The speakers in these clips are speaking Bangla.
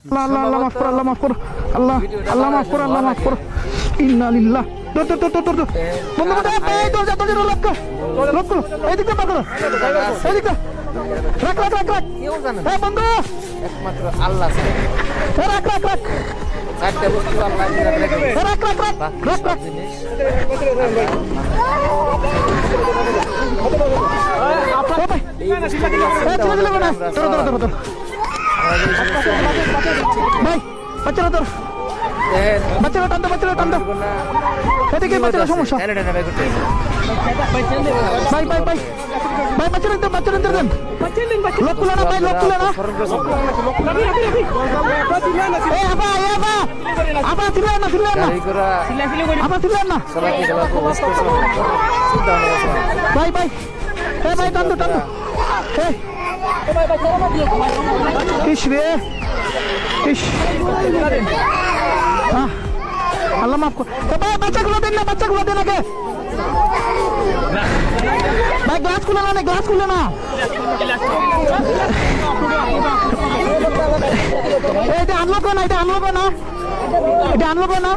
আল্লাহ আল্লাহ আল্লাহ মাফ করো, আল্লাহ মাফ করো, আল্লাহ আল্লাহ মাফ করো, আল্লাহ মাফ করো। ইন্না লিল্লাহ। দর দর দর দর দর বন্ধু বন্ধু এই দরজা দরজা লক কর, লক করো। এইদিকে পার করো, এইদিকে রাখ রাখ রাখ রাখ। এই বন্ধু একমাত্র আল্লাহ ছাড়া রাখ রাখ রাখ চারটা বস্তু আল্লাহ রাখে। রাখ রাখ রাখ রাখ রাখ। জিনিস ভাই বাচ্চারা তোর বাচ্চারা টানতো বাচ্চারা টানতো এদিকে বাচ্চারা সমস্যা। ভাই ভাই ভাই ভাই বাচ্চারা দেন বাচ্চারা দেন লোক তুলে না ভাই লোক তুলে না। এ আবা এ আবা আবা তুলে না তুলে না আবা তুলে না ভাই ভাই এ ভাই টানতো টানতো ইস রে ইস আল্লাহ মাফ কর। ভাই বাচ্চাগুলো দেন না বাচ্চাগুলো দেন আগে ভাই গ্লাস খুলে না গ্লাস খুলে না। এটা আনলোক না এটা আনলোক না এটা আনলোক না।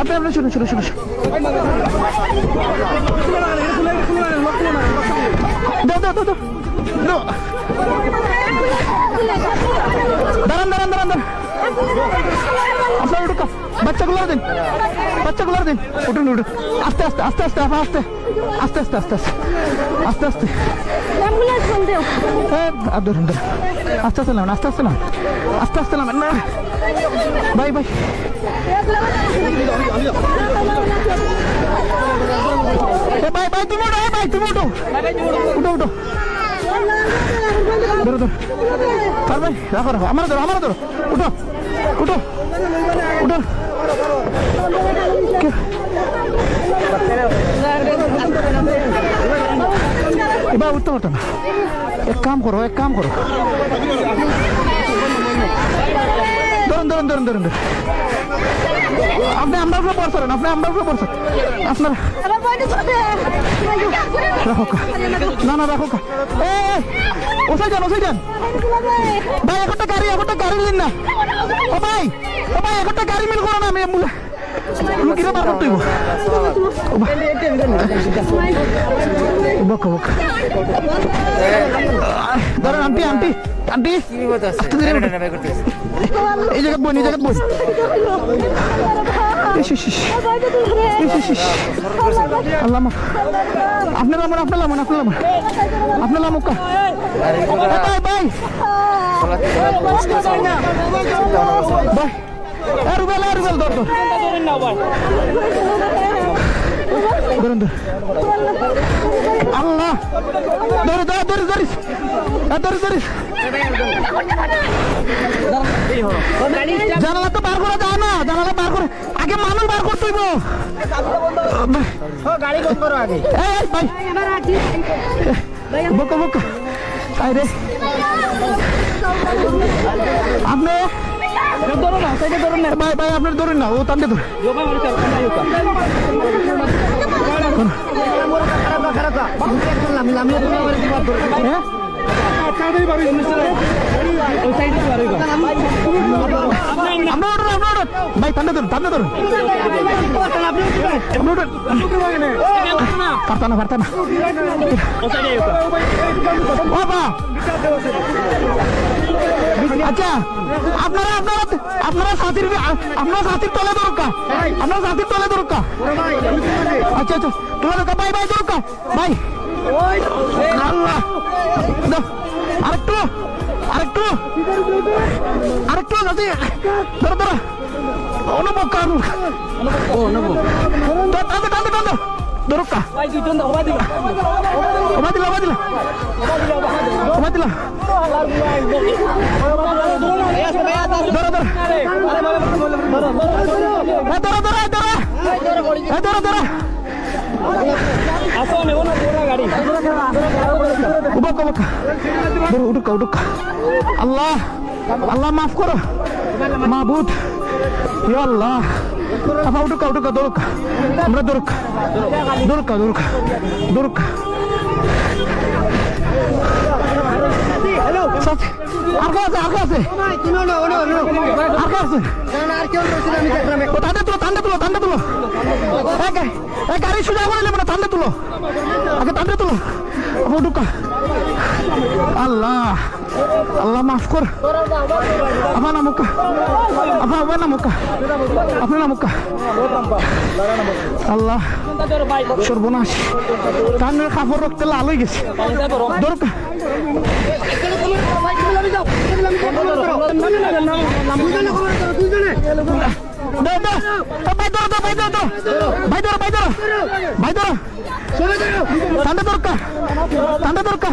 আপনি আপনি শুনুন শুনুন শুনুন দাও দাও দাও দাও দাঁড়ান দাঁড়ান দাঁড়ান দাঁড়ান আপনার উঠুক বাচ্চাগুলো দিন বাচ্চাগুলো দিন উঠুন উঠুন আস্তে আস্তে আস্তে আস্তে আস্তে আস্তে আস্তে আস্তে আস্তে আস্তে আস্তে ধরুন ধরুন আস্তে আস্তে নাম আস্তে আস্তে নাম আস্তে আস্তে নাম না ভাই ভাই ভাই ভাই তুমি উঠো ভাই তুমি উঠো উঠো উঠো ধরো ধরো স্যার ভাই রাখো রাখো আমার ধরো উঠো উঠো উঠো এবার উঠতে পারতো না। এক কাম করো ধরুন ধরুন ধরুন ধরুন আপনি আমরা উপরে পড়ছেন আপনি আমরা উপরে পড়ছেন আপনার রাখো না না রাখো ওসাই যান ভাই একটা গাড়ি দিন না ও ভাই একটা গাড়ি মিল করো না আমি লুকিয়ে বার করতে ধরেন আন্টি আন্টি আন্টি এই জায়গা বই এই জায়গা বই আল্লাহ আপনার লামন আপনার লামন আপনার লামন আপনার লামুকা ভাই ভাই ভাই রুবেল ধর ধরুন আল্লাহ ধরে ধরে ধরিস ধরিস জানালা তো বার করা যায় না জানালা বার করে আগে মানুষ বার করতে হইব গাড়ি বন্ধ করো আগে ভাই বকা বকা আরে আপনি ভাই ভাই আপনার ধরুন না ও টানতে ধরুন ভাই টানতে ধরুন পারতা না আচ্ছা আপনারা সাথীর তলে দরকার আচ্ছা আচ্ছা তোলা দরকার ভাই দরকার ভাই আল্লাহ আরেকটু আছে ধরো অনুভব দরকার আল্লাহ আল্লাহ মাফ করো মাহবুদ আল্লাহ apa udah dorok আমরা dorok আছে আর কে আছে আর কে আছে আর কে আছে ও ঠান্ডা তুলো গাড়ি সোজা করে নেবে না ঠান্ডা তুলো আগে ঠান্ডা তুলো আবু ঢুকা আল্লাহ আল্লাহ মাফ কর আপনার নামুকা আপনার নামুকা আপনার নামুকা আল্লাহ সর্বনাশ কানের কাপড় রক্তে লাল হয়ে গেছে দরকার ঠান্ডা দরকার